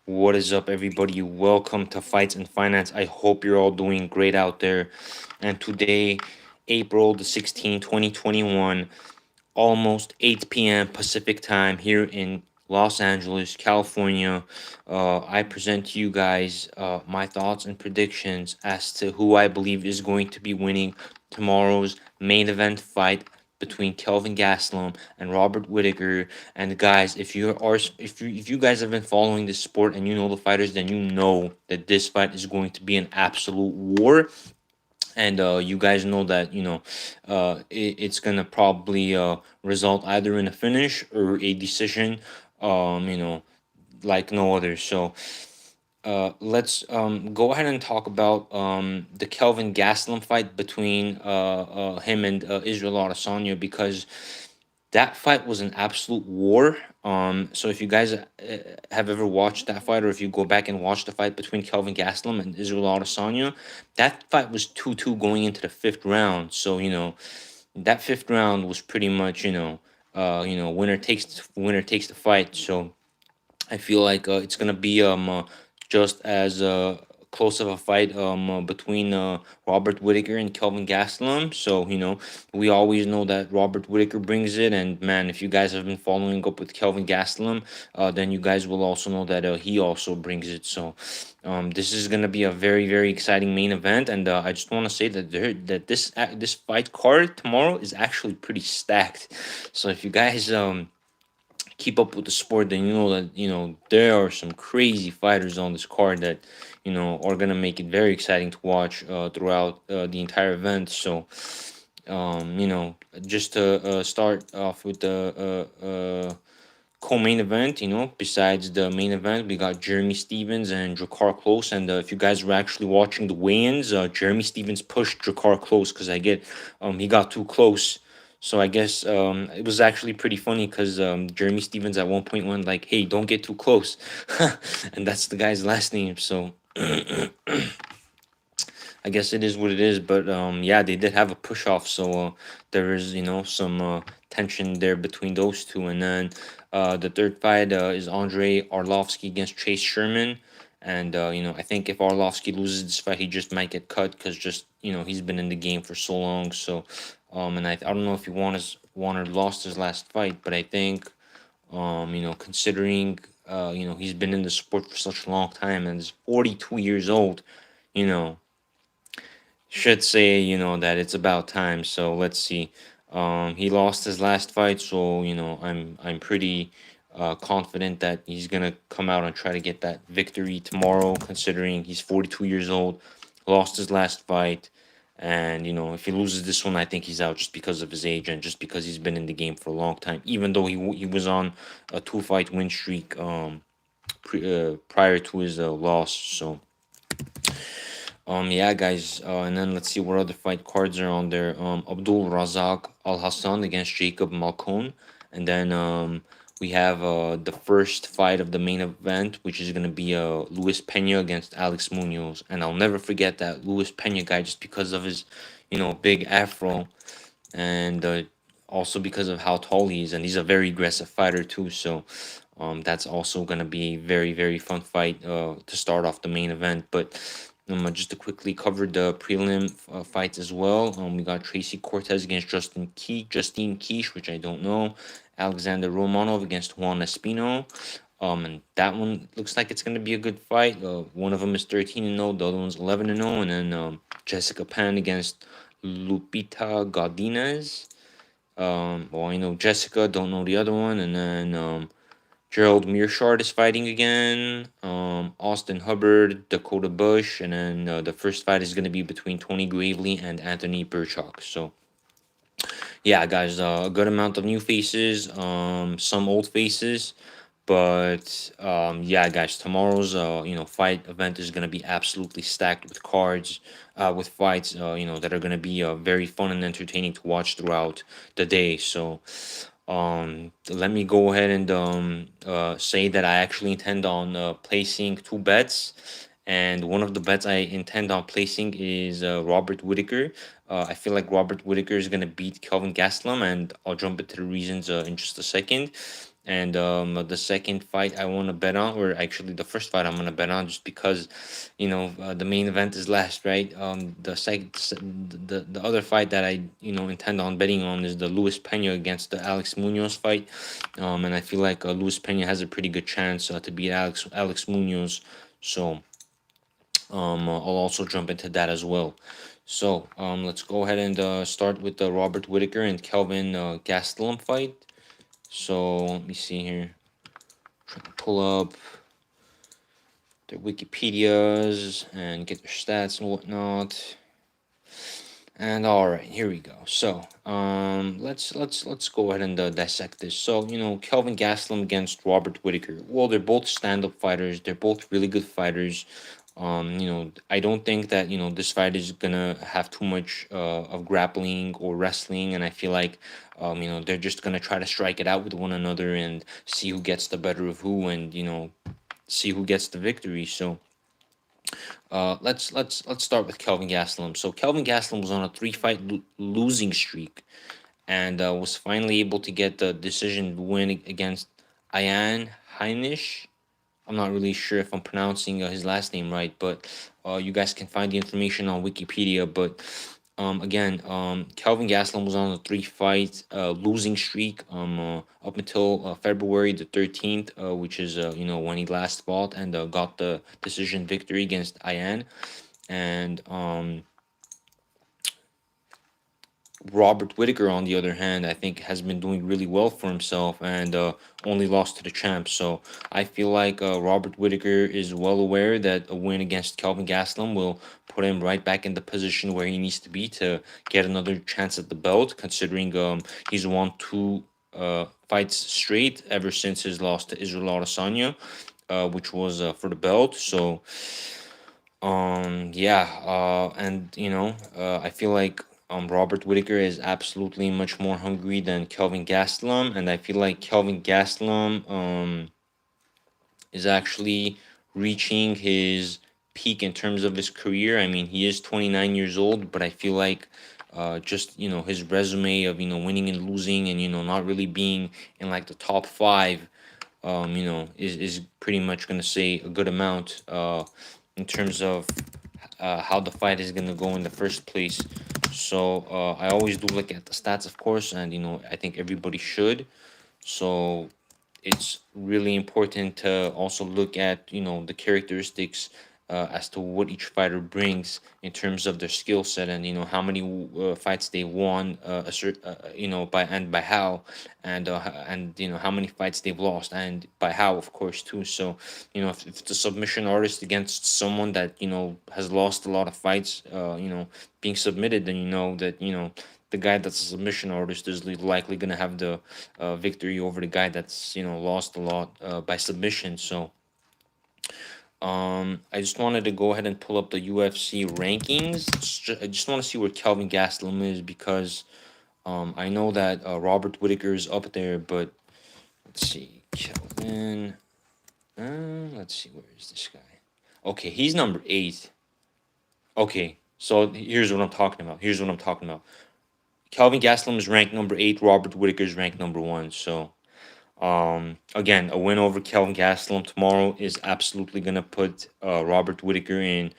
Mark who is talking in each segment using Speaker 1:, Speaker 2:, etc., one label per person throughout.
Speaker 1: What is up, everybody? Welcome to Fights and Finance. I hope you're all doing great out there. And today, April the 16th, 2021, almost 8 p.m. Pacific time here in Los Angeles, California. I present to you guys my thoughts and predictions as to who I believe is going to be winning tomorrow's main event fight between Kelvin Gastelum and Robert Whittaker. And guys, if you guys have been following this sport and you know the fighters, then you know that this fight is going to be an absolute war. And you guys know that it's gonna probably result either in a finish or a decision, like no other. So let's go ahead and talk about the Kelvin Gastelum fight between him and Israel Adesanya, because that fight was an absolute war. So if you guys have ever watched that fight, or if you go back and watch the fight between Kelvin Gastelum and Israel Adesanya, that fight was 2-2 going into the fifth round. So that fifth round was pretty much winner takes the fight. So I feel like it's gonna be just as close of a fight between Robert Whittaker and Kelvin Gastelum. So we always know that Robert Whittaker brings it, and man, if you guys have been following up with Kelvin Gastelum, then you guys will also know that he also brings it. So this is gonna be a very exciting main event, and I just want to say that this fight card tomorrow is actually pretty stacked. So if you guys keep up with the sport, then you know that there are some crazy fighters on this card that are gonna make it very exciting to watch throughout the entire event. So just to start off with the co-main event, besides the main event, we got Jeremy Stevens and Drakkar Close. And if you guys were actually watching the weigh-ins, Jeremy Stevens pushed Drakkar Close because he got too close. So I guess it was actually pretty funny because Jeremy Stevens at one point went like, "Hey, don't get too close," and that's the guy's last name. So I guess it is what it is. But yeah, they did have a push off, so there is some tension there between those two. And then the third fight is Andre Arlovsky against Chase Sherman. And I think if Arlovsky loses this fight, he just might get cut because just he's been in the game for so long. So and I don't know if he won or lost his last fight, but I think considering he's been in the sport for such a long time and is 42 years old, you know should say that it's about time. So let's see. He lost his last fight, so I'm pretty confident that he's gonna come out and try to get that victory tomorrow, considering he's 42 years old, lost his last fight. And if he loses this one, I think he's out just because of his age and just because he's been in the game for a long time, even though he was on a 2-fight win streak prior to his loss. So yeah, guys, and then let's see what other fight cards are on there. Abdul Razak Al Hassan against Jacob Malcone, and then we have the first fight of the main event, which is gonna be Luis Pena against Alex Munoz. And I'll never forget that Luis Pena guy just because of his big afro, and also because of how tall he is, and he's a very aggressive fighter too. So that's also gonna be a very fun fight to start off the main event. But just to quickly cover the prelim fights as well. We got Tracy Cortez against Justine Quiche, which I don't know. Alexander Romanov against Juan Espino. And that one looks like it's gonna be a good fight. One of them is 13-0, the other one's 11-0, and then Jessica Pan against Lupita Godinez. Well, I know Jessica, don't know the other one, and then Gerald Mearshart is fighting again. Austin Hubbard, Dakota Bush, and then the first fight is going to be between Tony Gravely and Anthony Burchak. So, yeah, guys, a good amount of new faces, some old faces, but yeah, guys, tomorrow's fight event is going to be absolutely stacked with cards, with fights, that are going to be very fun and entertaining to watch throughout the day. So let me go ahead and say that I actually intend on placing two bets, and one of the bets I intend on placing is Robert Whittaker. I feel like Robert Whittaker is going to beat Kelvin Gastelum, and I'll jump into the reasons in just a second. And the second fight I want to bet on, or actually the first fight I'm gonna bet on, just because, the main event is last, right? The other fight that I intend on betting on is the Luis Pena against the Alex Munoz fight. And I feel like Luis Pena has a pretty good chance to beat Alex Munoz. So I'll also jump into that as well. So let's go ahead and start with the Robert Whittaker and Kelvin Gastelum fight. So let me see here. Try to pull up their Wikipedias and get their stats and whatnot. And all right, here we go. So, let's go ahead and dissect this. So, Kelvin Gastelum against Robert Whittaker. Well, they're both stand-up fighters. They're both really good fighters. I don't think that this fight is gonna have too much of grappling or wrestling, and I feel like they're just gonna try to strike it out with one another and see who gets the better of who, and see who gets the victory. So let's start with Kelvin Gastelum. So Kelvin Gastelum was on a three-fight losing streak, and was finally able to get the decision win against Ayan Heinisch. I'm not really sure if I'm pronouncing his last name right, but you guys can find the information on Wikipedia. But again, Kelvin Gastelum was on a three-fight losing streak up until February the 13th, which is when he last fought and got the decision victory against Ayan. And Robert Whittaker, on the other hand, I think has been doing really well for himself and only lost to the champ. So I feel like Robert Whittaker is well aware that a win against Kelvin Gastelum will put him right back in the position where he needs to be to get another chance at the belt, considering he's won two fights straight ever since his loss to Israel Adesanya, which was for the belt. So yeah, and I feel like Robert Whittaker is absolutely much more hungry than Kelvin Gastelum, and I feel like Kelvin Gastelum is actually reaching his peak in terms of his career. I mean, he is 29 years old, but I feel like just his resume of winning and losing and not really being in like the top five is pretty much going to say a good amount in terms of how the fight is going to go in the first place. So I always do look at the stats, of course, and I think everybody should. So it's really important to also look at the characteristics as to what each fighter brings in terms of their skill set, and how many fights they won by and by how, and how many fights they've lost and by how, of course, too. So if it's a submission artist against someone that has lost a lot of fights being submitted, then that the guy that's a submission artist is likely going to have the victory over the guy that's lost a lot by submission. So I just wanted to go ahead and pull up the UFC rankings. I just want to see where Kelvin Gastelum is, because I know that Robert Whittaker is up there, but let's see, Kelvin. Let's see, where is this guy? Okay, he's number 8. Okay, so here's what I'm talking about. Kelvin Gastelum is ranked number 8. Robert Whittaker is ranked number 1. So again, a win over Kelvin Gastelum tomorrow is absolutely gonna put Robert Whittaker in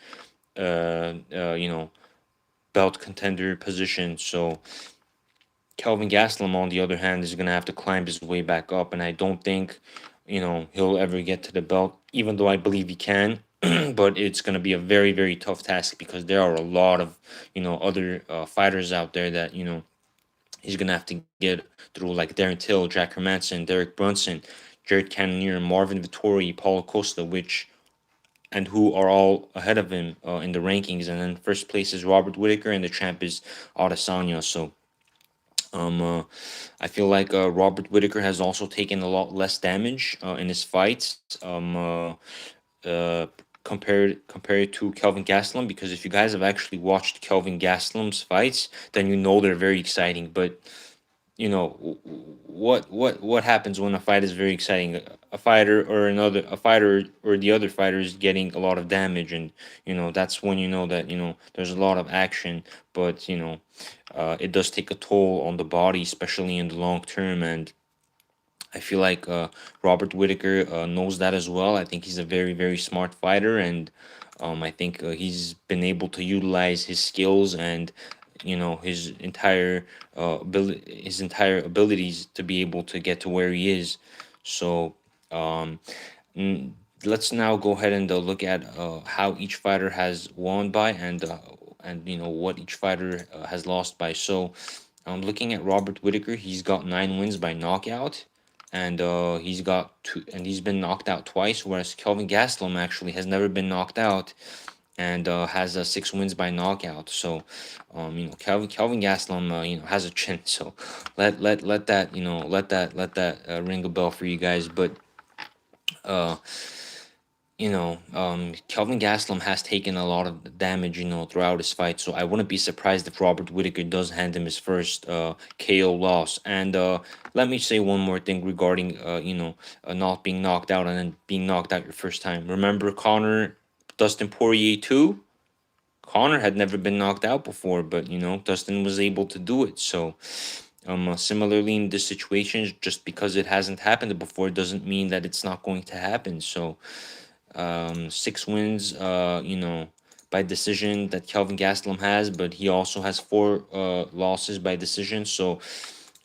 Speaker 1: belt contender position. So Kelvin Gastelum, on the other hand, is gonna have to climb his way back up, and I don't think he'll ever get to the belt, even though I believe he can. But it's gonna be a very, very tough task, because there are a lot of other fighters out there that he's gonna have to get through, like Darren Till, Jack Hermanson, Derek Brunson, Jared Cannonier, Marvin Vittori, Paulo Costa, and who are all ahead of him in the rankings. And then first place is Robert Whittaker, and the champ is Adesanya. So I feel like Robert Whittaker has also taken a lot less damage in his fights. Uh, compared to Kelvin Gastelum, because if you guys have actually watched Kelvin Gastelum's fights, then they're very exciting. But what happens when a fight is very exciting? A fighter or the other fighter is getting a lot of damage, and that's when that there's a lot of action. But it does take a toll on the body, especially in the long term. And I feel like Robert Whittaker knows that as well. I think he's a very, very smart fighter, and I think he's been able to utilize his skills and his entire abilities to be able to get to where he is. So um, mm, let's now go ahead and look at how each fighter has won by, and what each fighter has lost by. So looking at Robert Whittaker, he's got 9 wins by knockout, and he's been knocked out twice. Whereas Kelvin Gastelum actually has never been knocked out, and has 6 wins by knockout. So, Kelvin Gastelum, has a chin. So, let that ring a bell for you guys. But uh, Kelvin Gastelum has taken a lot of damage, throughout his fight. So I wouldn't be surprised if Robert Whittaker does hand him his first KO loss. And let me say one more thing regarding, not being knocked out and then being knocked out your first time. Remember Dustin Poirier too? Connor had never been knocked out before, but Dustin was able to do it. So, similarly in this situation, just because it hasn't happened before doesn't mean that it's not going to happen. So, 6 wins, by decision that Kelvin Gastelum has, but he also has 4 losses by decision. So,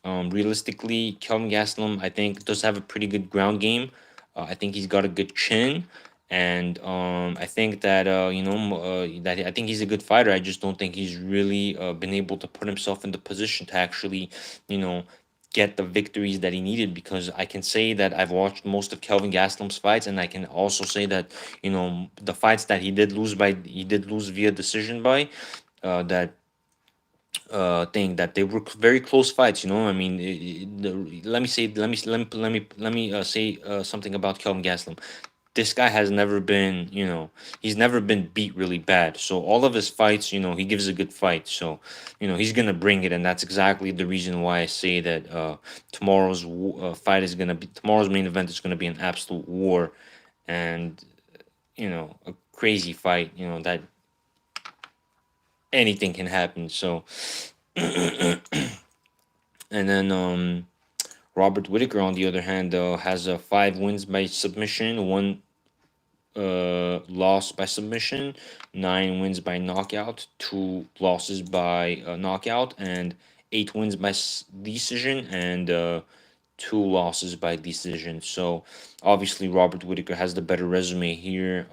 Speaker 1: realistically, Kelvin Gastelum, I think, does have a pretty good ground game. I think he's got a good chin, and I think that that I think he's a good fighter. I just don't think he's really been able to put himself in the position to actually, you know, get the victories that he needed. Because I can say that I've watched most of Kelvin Gastelum's fights, and I can also say that the fights that he did lose via decision by, that thing that they were very close fights. I mean, let me say, let me say something about Kelvin Gastelum. This guy has never been, he's never been beat really bad. So all of his fights, he gives a good fight. So, he's gonna bring it, and that's exactly the reason why I say that tomorrow's main event is gonna be an absolute war, and a crazy fight. That anything can happen. So, and then Robert Whittaker, on the other hand, has 5 wins by submission, one loss by submission, 9 wins by knockout, 2 losses by knockout, and 8 wins by decision, and 2 losses by decision. So obviously Robert Whittaker has the better resume here.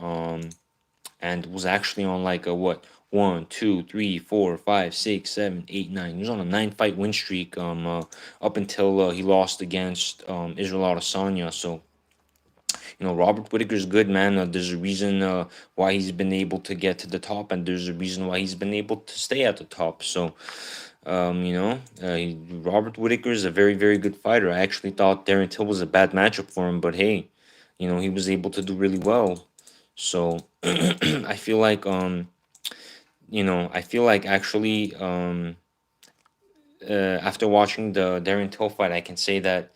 Speaker 1: And was actually on like a what 1, 2, 3, 4, 5, 6, 7, 8, 9. He was on a 9 fight win streak up until he lost against Israel Adesanya. So Robert Whittaker's good, man. There's a reason why he's been able to get to the top, and there's a reason why he's been able to stay at the top. So Robert Whittaker is a very, very good fighter. I actually thought Darren Till was a bad matchup for him, but hey, he was able to do really well. So I feel like actually after watching the Darren Till fight, I can say that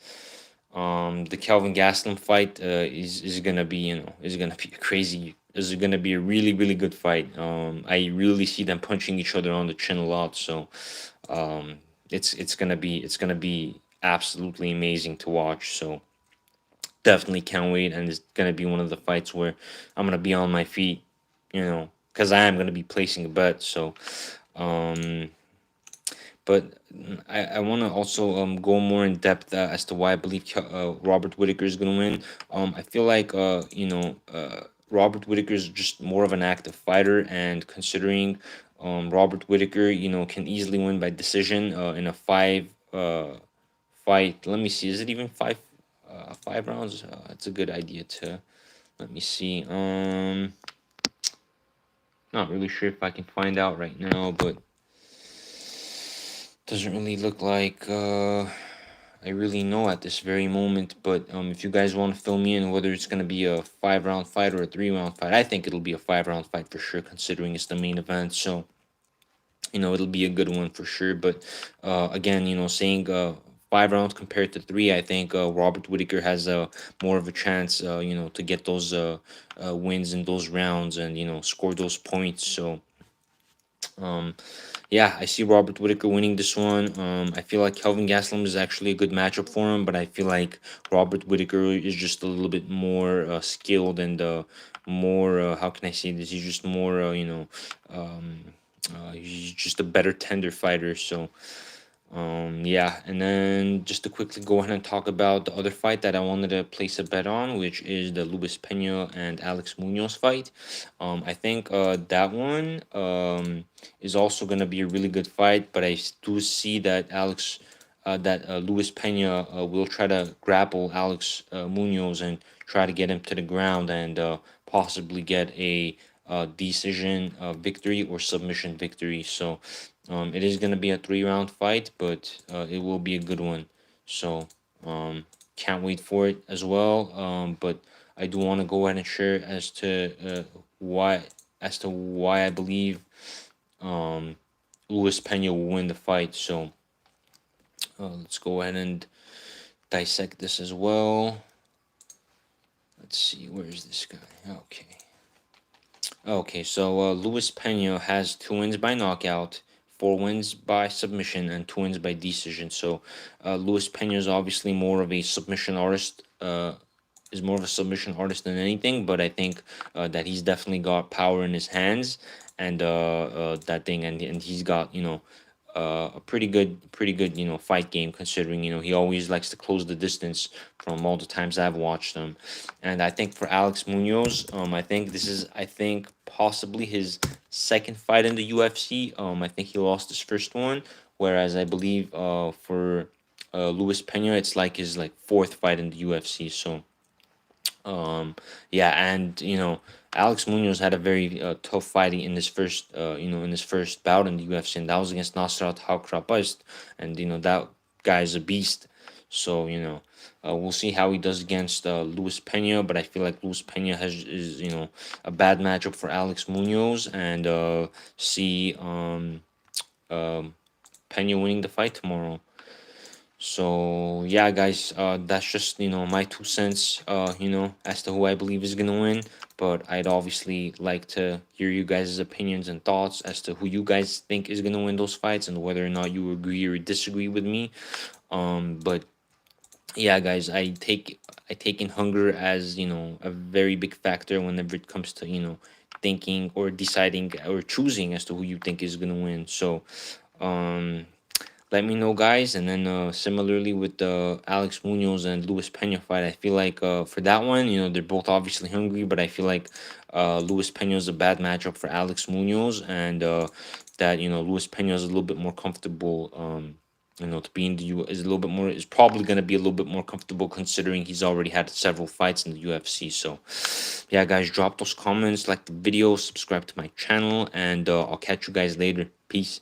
Speaker 1: the Kelvin Gastelum fight is gonna be is gonna be crazy. Is gonna be a really, really good fight. I really see them punching each other on the chin a lot. So it's gonna be absolutely amazing to watch. So definitely can't wait, and it's gonna be one of the fights where I'm gonna be on my feet, because I am gonna be placing a bet. So, um, but I want to also go more in depth as to why I believe Robert Whittaker is gonna win. I feel like Robert Whittaker is just more of an active fighter, and considering Robert Whittaker, can easily win by decision in a fight. Let me see. Is it even 5 rounds? It's a good idea to let me see. Not really sure if I can find out right now, but doesn't really look like I really know at this very moment. But if you guys want to fill me in whether it's gonna be a 5 round fight or a 3 round fight, I think it'll be a 5 round fight for sure, considering it's the main event. So it'll be a good one for sure. But again, saying 5 rounds compared to 3, I think Robert Whittaker has more of a chance, to get those wins in those rounds, and score those points. So Um, yeah, I see Robert Whittaker winning this one. I feel like Kelvin Gastelum is actually a good matchup for him, but I feel like Robert Whittaker is just a little bit more skilled and more. How can I say this? He's just more. He's just a better tender fighter. So yeah, and then just to quickly go ahead and talk about the other fight that I wanted to place a bet on, which is the Luis Pena and Alex Munoz fight. I think that one is also gonna be a really good fight, but do see that Luis Pena will try to grapple Alex Munoz and try to get him to the ground and possibly get a decision victory or submission victory. So it is going to be a 3 round fight, but it will be a good one. So can't wait for it as well. But I do want to go ahead and share why why I believe um, Luis Pena will win the fight. So let's go ahead and dissect this as well. Let's see, where is this guy? Okay. Okay, so Luis Pena has 2 wins by knockout, 4 wins by submission, and 2 wins by decision. So Luis Pena is obviously more of a submission artist. Is more of a submission artist than anything, but I think that he's definitely got power in his hands and that thing, and he's got a pretty good fight game, considering he always likes to close the distance from all the times I've watched him. And I think for Alex Munoz, I think possibly his second fight in the UFC. I think he lost his first one, whereas I believe for Luis Pena, it's like his fourth fight in the UFC. So yeah, and Alex Munoz had a very tough fighting in his first in his first bout in the UFC, and that was against Nasrat Haqparast, and that guy's a beast. So we'll see how he does against Luis Pena, but I feel like Luis Pena is a bad matchup for Alex Munoz, and see Pena winning the fight tomorrow. So yeah, guys, that's just my 2 cents, as to who I believe is gonna win. But I'd obviously like to hear you guys' opinions and thoughts as to who you guys think is gonna win those fights and whether or not you agree or disagree with me. But yeah, guys, I take in hunger as a very big factor whenever it comes to thinking or deciding or choosing as to who you think is gonna win. So um let me know, guys. And then similarly with the Alex Munoz and Luis Pena fight, I feel like for that one, they're both obviously hungry, but I feel like Luis Pena is a bad matchup for Alex Munoz, and that Luis Pena is a little bit more comfortable. To be in the U is a little bit more is probably going to be a little bit more comfortable, considering he's already had several fights in the UFC. So yeah, guys, drop those comments, like the video, subscribe to my channel, and I'll catch you guys later. Peace.